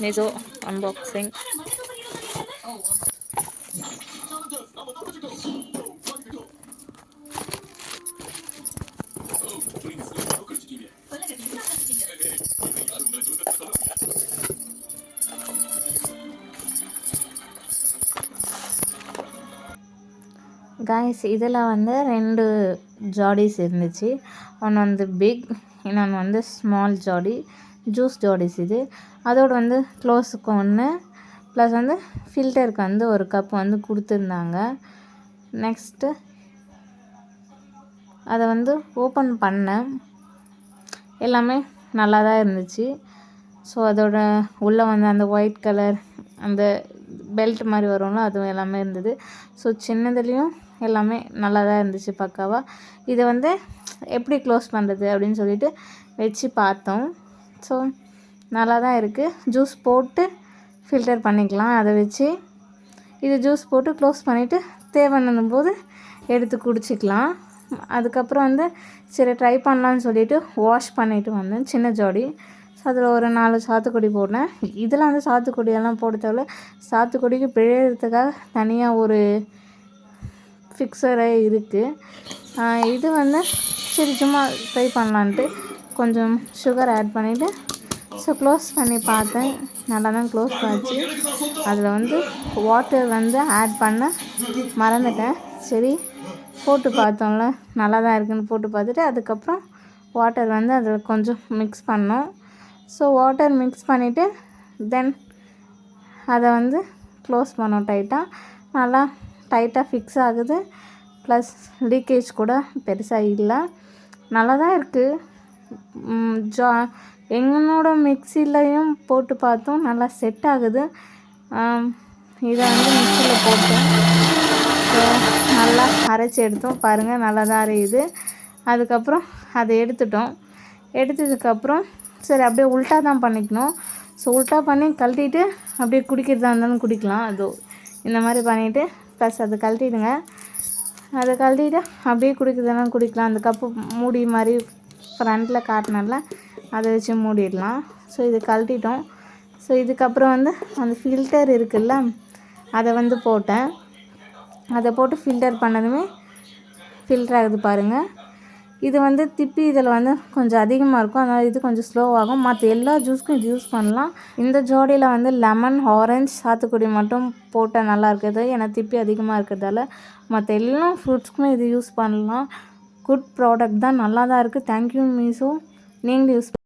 Miso unboxing. Guys, இதில் வந்து 2 ஜாடிஸ் இருந்துச்சு. ஒன்று வந்து பிக், இன்னொன்று வந்து ஸ்மால் ஜாடி, ஜூஸ் ஜாடிஸ் இது. அதோடு வந்து க்ளோஸுக்கு ஒன்று, ப்ளஸ் வந்து ஃபில்டருக்கு வந்து ஒரு கப் வந்து கொடுத்துருந்தாங்க. நெக்ஸ்ட்டு அதை வந்து ஓப்பன் பண்ணேன். எல்லாமே நல்லா தான் இருந்துச்சு. ஸோ அதோட உள்ளே வந்து அந்த ஒயிட் கலர் அந்த பெல்ட் மாதிரி வரும்ல, அதுவும் எல்லாமே இருந்தது. ஸோ சின்னதுலேயும் எல்லாமே நல்லா தான் இருந்துச்சு பக்காவாக. இதை வந்து எப்படி க்ளோஸ் பண்ணுறது அப்படின்னு சொல்லிட்டு வச்சு பார்த்தோம். ஸோ நல்லா தான் இருக்குது. ஜூஸ் போட்டு ஃபில்டர் பண்ணிக்கலாம். அதை வச்சு இது ஜூஸ் போட்டு க்ளோஸ் பண்ணிவிட்டு தேவைன்னும் போது எடுத்து குடிச்சிக்கலாம். அதுக்கப்புறம் வந்து சரி ட்ரை பண்ணலான்னு சொல்லிவிட்டு வாஷ் பண்ணிவிட்டு வந்தேன் சின்ன ஜாடி. ஸோ அதில் ஒரு 4 சாத்துக்குடி போட்டேன். இதில் வந்து சாத்துக்குடியெல்லாம் போட தேவையில்ல. சாத்துக்குடிக்கு பிழையிறதுக்காக தனியாக ஒரு ஃபிக்ஸரே இருக்குது. இது வந்து சரி சும்மா ட்ரை பண்ணலான்ட்டு கொஞ்சம் சுகர் ஆட் பண்ணிவிட்டு ஸோ க்ளோஸ் பண்ணி பார்த்தேன். நல்லா தான் க்ளோஸ் ஆச்சு. அதில் வந்து வாட்டர் வந்து ஆட் பண்ண மறந்துட்டேன். சரி போட்டு பார்த்தோம்ல, நல்லா தான் இருக்குதுன்னு போட்டு பார்த்துட்டு அதுக்கப்புறம் வாட்டர் வந்து அதில் கொஞ்சம் மிக்ஸ் பண்ணோம். ஸோ வாட்டர் மிக்ஸ் பண்ணிவிட்டு தென் அதை வந்து க்ளோஸ் பண்ணோம் டைட்டாக. நல்லா டைட்டாக ஃபிக்ஸ் ஆகுது. ப்ளஸ் லீக்கேஜ் கூட பெருசாக இல்லை. நல்லா தான் இருக்குது. என்னோட மிக்சிலையும் போட்டு பார்த்தோம், நல்லா செட் ஆகுது. இதை வந்து மிக்சியில் போட்டோம். ஸோ நல்லா அரைச்சி எடுத்தோம். பாருங்கள் நல்லா தான் அரையுது. அதுக்கப்புறம் அதை எடுத்துட்டோம். எடுத்ததுக்கப்புறம் சரி அப்படியே உல்ட்டா தான் பண்ணிக்கணும். ஸோ உல்ட்டா பண்ணி கழட்டிட்டு அப்படியே குடிக்கிறதா இருந்தாலும் குடிக்கலாம். அதோ இந்த மாதிரி பண்ணிவிட்டு ப்ளஸ் அதை கழட்டிடுங்க. அதை கழட்டிட்டு அப்படியே குடிக்கிறதுனாலும் குடிக்கலாம். அந்த கப்பு மூடி மாதிரி ஃப்ரண்ட்டில் காட்டினால அதை வச்சு மூடிடலாம். ஸோ இது கழட்டிட்டோம். ஸோ இதுக்கப்புறம் வந்து அந்த ஃபில்டர் இருக்குல்ல, அதை வந்து போட்டேன். அதை போட்டு ஃபில்டர் பண்ணதுமே ஃபில்டர் ஆகுது பாருங்கள். இது வந்து திப்பி இதில் வந்து கொஞ்சம் அதிகமாக இருக்கும், அதனால் இது கொஞ்சம் ஸ்லோவாகும். மற்ற எல்லா ஜூஸ்க்கும் இது யூஸ் பண்ணலாம். இந்த ஜோடியில் வந்து லெமன், ஆரஞ்ச், சாத்துக்குடி மட்டும் போட்டால் நல்லா இருக்குது. ஏன்னா திப்பி அதிகமாக இருக்கிறதால மற்ற எல்லா ஃப்ரூட்ஸ்க்குமே இது யூஸ் பண்ணலாம். குட் ப்ராடக்ட் தான், நல்லா தான் இருக்குது. தேங்க்யூ மீஷோ. நீங்களும் யூஸ்